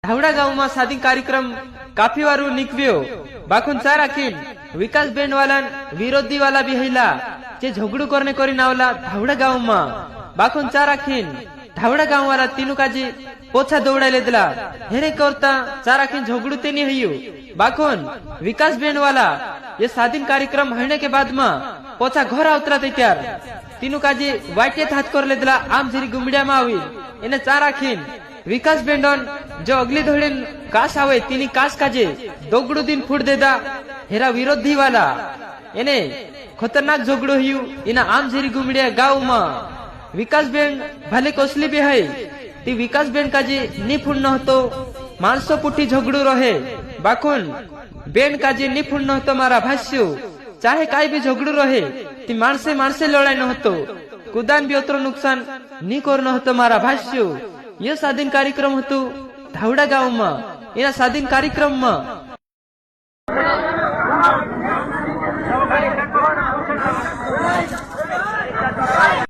धावडा गावમાં સાદી કાર્યક્રમ કાફીવારું નીકવ્યો બાખુન ચાર આખીન વિકાસ બેન્ડ વાલા વિરોધી વાલા બિહેલા જે ઝઘડું કરને કરી નાવલા धावडा गावમાં બાખુન ચાર આખીન धावडा गाव वाला तीनू काजी पोछा दौड़ाई दिला हेने करता चार आखिन झगड़ू तेनी हयू बाखुन विकास बेंड वाला ये सादीन कार्यक्रम होने के बाद में पोछा घर आवतरा त्यार तीनू काजी वाटे हाथ कर दिला आम झरी गुमड़िया में आवी एने चार आखिन विकास बेंडन जो अगली धोड़ीन काश आवे तीनी काश काजे दोगड़ू दिन फूट देदा हेरा विरोधी वाला एने खतरनाक झगड़ू हयू इना आम झरी गुमड़िया गाँव में विकास बेन भले कोसली भी है ती विकास बेन काजी निपुण न होतो माणसो पुठी झगड़ू रहे बाखुन बेन काजी निपुण न होतो मारा भाष्यो चाहे काई भी झगड़ू रहे ती माणसे माणसे लड़ाई न होतो कुदान भी उतरो नुकसान नी कर न होतो मारा भाष्यो ये सादीन कार्यक्रम होतो धावडा गाँव में इना सादीन कार्यक्रम में